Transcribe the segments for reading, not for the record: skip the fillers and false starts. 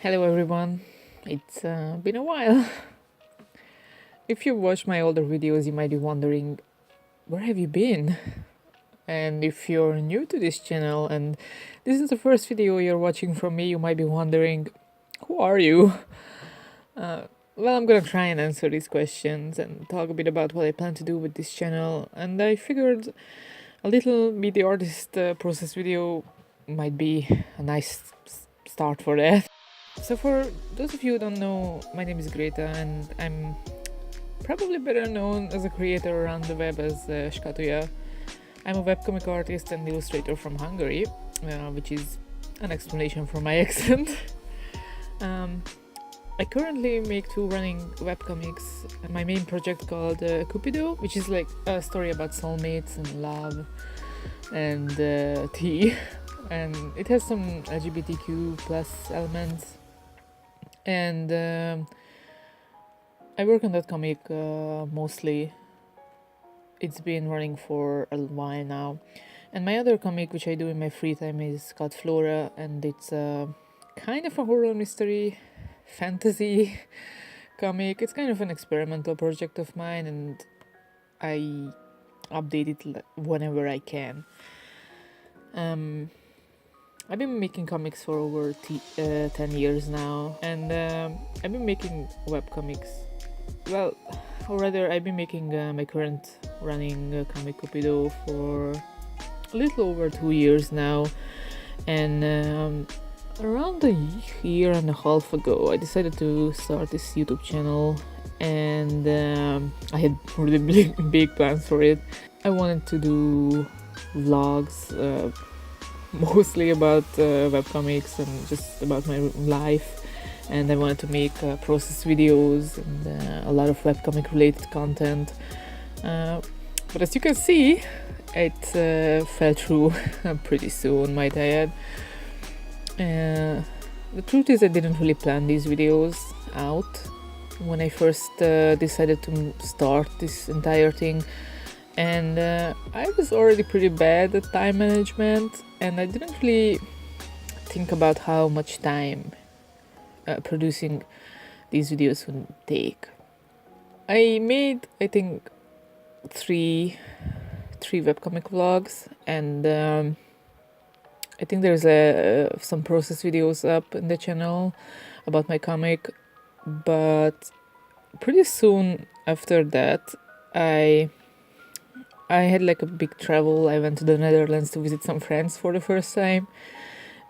Hello everyone, it's been a while. If you watched my older videos, you might be wondering, where have you been? And if you're new to this channel and this is the first video you're watching from me, you might be wondering, who are you? Well, I'm gonna try and answer these questions and talk a bit about what I plan to do with this channel, and I figured a little Meet the Artist process video might be a nice start for that. So for those of you who don't know, my name is Greta and I'm probably better known as a creator around the web as Skatuja. I'm a webcomic artist and illustrator from Hungary, which is an explanation for my accent. I currently make 2 running webcomics. My main project called Cupido, which is like a story about soulmates and love and tea. And it has some LGBTQ plus elements. And I work on that comic mostly. It's been running for a while now. And my other comic, which I do in my free time, is called Flora, and it's kind of a horror mystery fantasy comic. It's kind of an experimental project of mine, and I update it whenever I can. I've been making comics for over 10 years now, and I've been making webcomics. Well, or rather, I've been making my current running comic Cupido for a little over 2 years now, and around a year and a half ago, I decided to start this YouTube channel, and I had really big plans for it. I wanted to do vlogs, mostly about webcomics and just about my life, and I wanted to make process videos and a lot of webcomic related content, but as you can see, it fell through pretty soon, might I add. The truth is, I didn't really plan these videos out when I first decided to start this entire thing, and I was already pretty bad at time management, and I didn't really think about how much time producing these videos would take. I made, I think, three webcomic vlogs, and I think there's some process videos up in the channel about my comic, but pretty soon after that I had like a big travel. I went to the Netherlands to visit some friends for the first time,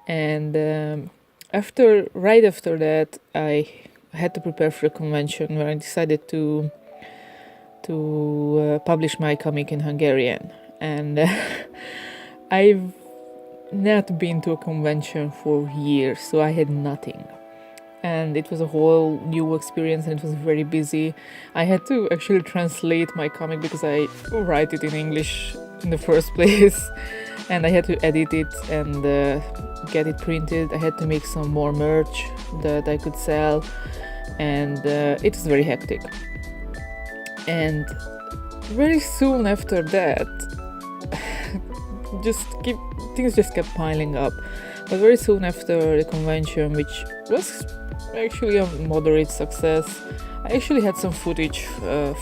and right after that I had to prepare for a convention where I decided to publish my comic in Hungarian, and I've not been to a convention for years, so I had nothing. And it was a whole new experience, and it was very busy. I had to actually translate my comic because I write it in English in the first place, and I had to edit it and get it printed. I had to make some more merch that I could sell, and it was very hectic. And very soon after that, things just kept piling up. But very soon after the convention, which was actually a moderate success, I actually had some footage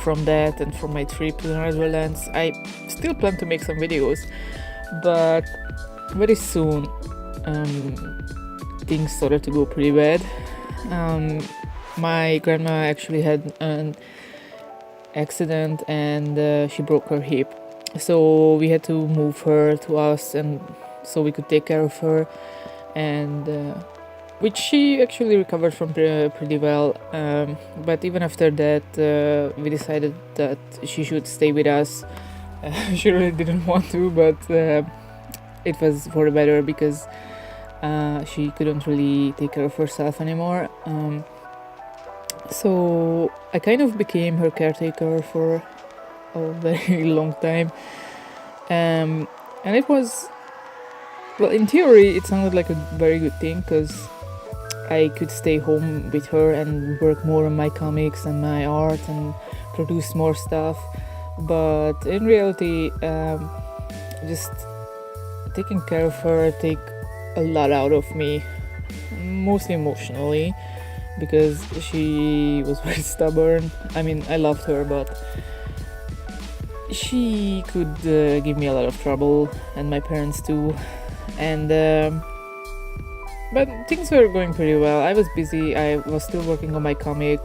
from that and from my trip to the Netherlands. I still plan to make some videos, but very soon things started to go pretty bad. My grandma actually had an accident, and she broke her hip, so we had to move her to us, and so we could take care of her, and which she actually recovered from pretty well, but even after that we decided that she should stay with us. She really didn't want to, but it was for the better because she couldn't really take care of herself anymore. So I kind of became her caretaker for a very long time, and it was, well, in theory it sounded like a very good thing because I could stay home with her and work more on my comics and my art and produce more stuff, but in reality just taking care of her take a lot out of me. mostly emotionally, because she was very stubborn. I mean, I loved her, but she could give me a lot of trouble, and my parents too. And but things were going pretty well. I was busy. I was still working on my comic.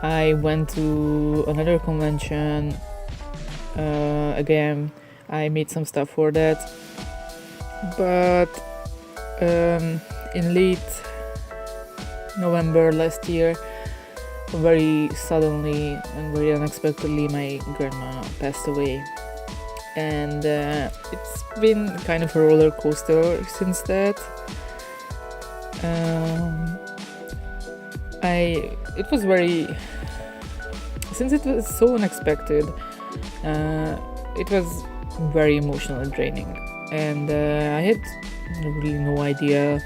I went to another convention again. I made some stuff for that, but in late November last year, very suddenly and very unexpectedly, my grandma passed away, and it's been kind of a roller coaster since that. It was very, since it was so unexpected, it was very emotional and draining, and I had really no idea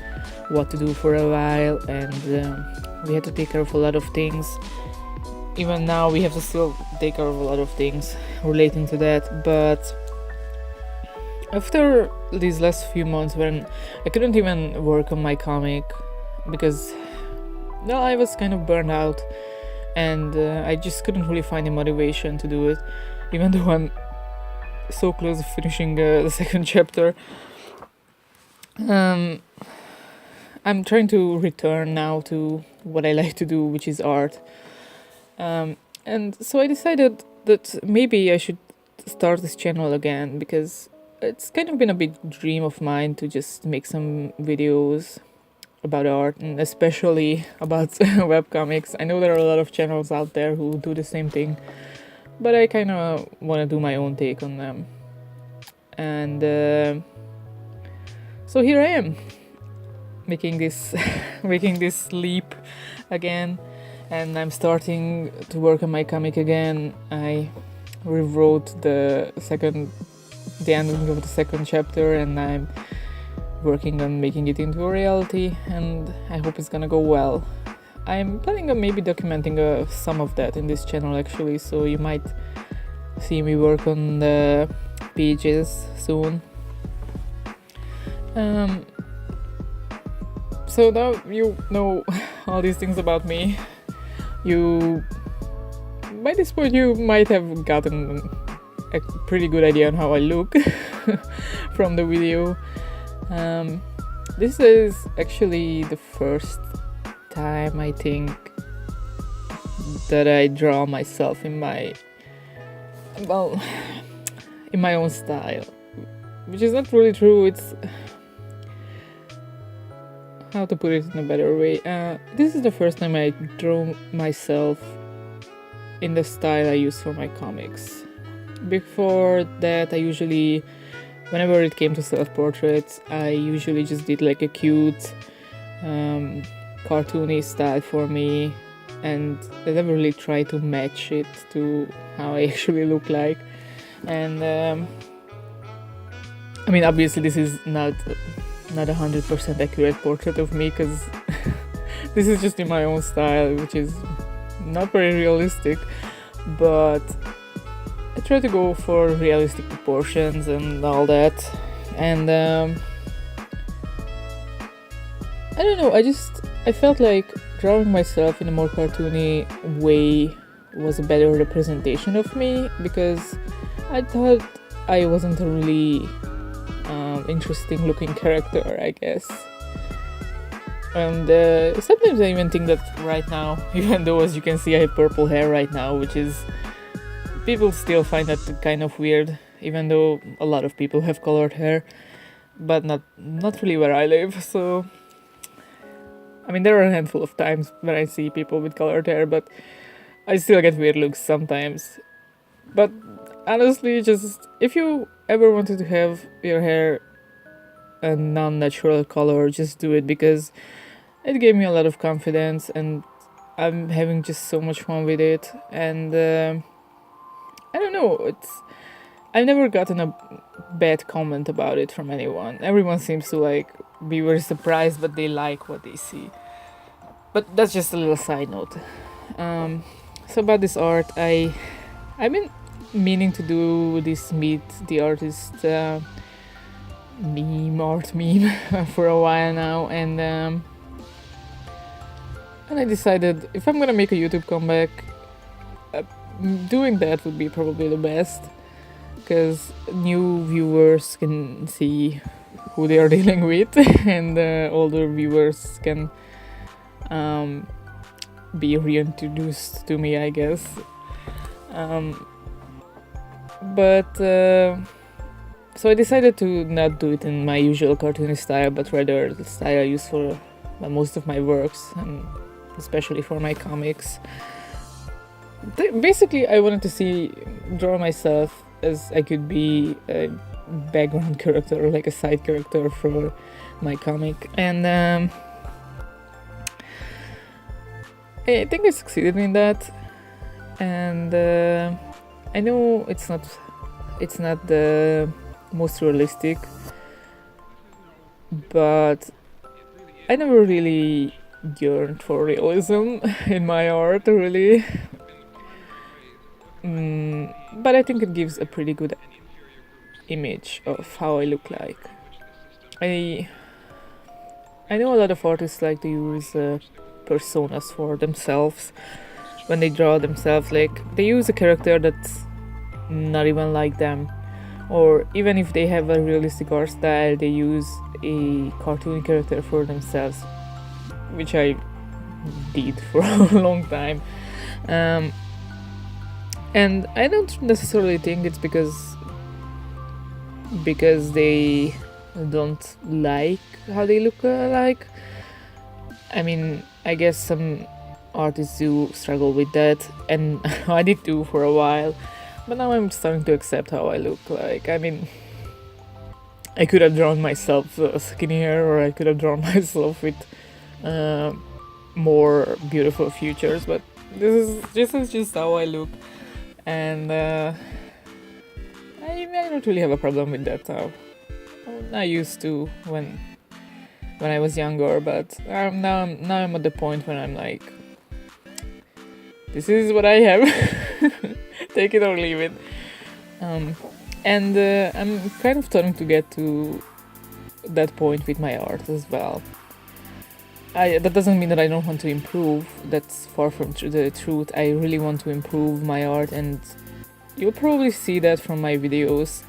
what to do for a while, and we had to take care of a lot of things. Even now we have to still take care of a lot of things relating to that, but after these last few months when I couldn't even work on my comic because, well, I was kind of burned out, and I just couldn't really find the motivation to do it, even though I'm so close to finishing the second chapter. I'm trying to return now to what I like to do, which is art. And so I decided that maybe I should start this channel again, because it's kind of been a big dream of mine to just make some videos about art, and especially about webcomics. I know there are a lot of channels out there who do the same thing, but I kind of want to do my own take on them. And so here I am, making this leap again, and I'm starting to work on my comic again. I rewrote the ending of the second chapter, and I'm working on making it into a reality, and I hope it's gonna go well. I'm planning on maybe documenting some of that in this channel actually, so you might see me work on the pages soon. So now you know all these things about me. By this point you might have gotten a pretty good idea on how I look from the video. This is actually the first time, I think, that I draw myself in my own style, which is not really true. It's how to put it in a better way. This is the first time I drew myself in the style I use for my comics. Before that, whenever it came to self-portraits, I usually just did like a cute, cartoony style for me, and I never really tried to match it to how I actually look like. And I mean, obviously this is not 100% accurate portrait of me, because this is just in my own style, which is not very realistic, but I try to go for realistic proportions and all that. And I don't know, I felt like drawing myself in a more cartoony way was a better representation of me, because I thought I wasn't a really interesting looking character, I guess. And sometimes I even think that right now, even though as you can see I have purple hair right now, which is, people still find that kind of weird, even though a lot of people have colored hair, but not really where I live. So I mean, there are a handful of times when I see people with colored hair, but I still get weird looks sometimes. But honestly, just if you ever wanted to have your hair a non-natural color, just do it, because it gave me a lot of confidence, and I'm having just so much fun with it. And I don't know, I've never gotten a bad comment about it from anyone. Everyone seems to be very surprised, but they like what they see. But that's just a little side note. So about this art, I've been meaning to do this Meet the Artist art meme for a while now, and And I decided if I'm gonna make a YouTube comeback, uh, doing that would be probably the best, because new viewers can see who they are dealing with, and older viewers can be reintroduced to me, I guess. So I decided to not do it in my usual cartoony style, but rather the style I use for most of my works, and especially for my comics. Basically, I wanted to draw myself as I could be a background character, like a side character for my comic, and I think I succeeded in that. And I know it's not the most realistic, but I never really yearned for realism in my art, really. But I think it gives a pretty good image of how I look like. I know a lot of artists like to use personas for themselves when they draw themselves. Like, they use a character that's not even like them, or even if they have a realistic art style, they use a cartoon character for themselves, which I did for a long time. And I don't necessarily think it's because they don't like how they look like. I mean, I guess some artists do struggle with that, and I did too for a while, but now I'm starting to accept how I look like. I mean, I could have drawn myself skinnier, or I could have drawn myself with more beautiful features, but this is just how I look, and I don't really have a problem with that now. I used to when I was younger, but now I'm at the point when I'm like, this is what I have. Take it or leave it. And I'm kind of starting to get to that point with my art as well. That doesn't mean that I don't want to improve. That's far from the truth. I really want to improve my art, and you'll probably see that from my videos.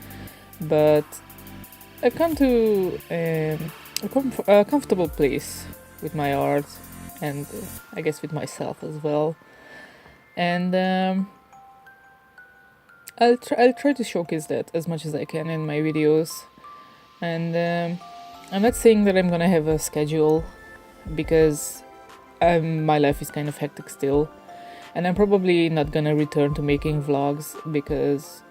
But I've come to a comfortable place with my art, and I guess with myself as well. And I'll try to showcase that as much as I can in my videos. And I'm not saying that I'm gonna have a schedule, because my life is kind of hectic still, and I'm probably not gonna return to making vlogs because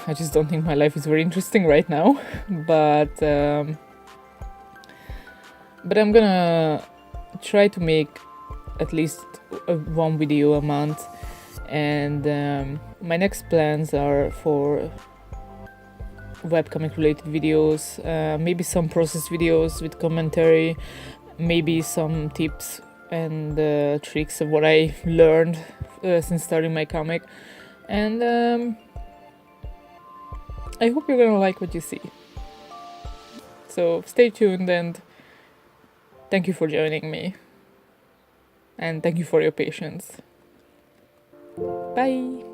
I just don't think my life is very interesting right now. But I'm gonna try to make at least one video a month, and my next plans are for webcomic related videos, maybe some process videos with commentary, maybe some tips and tricks of what I learned since starting my comic, and I hope you're gonna like what you see. So stay tuned, and thank you for joining me, and thank you for your patience. Bye!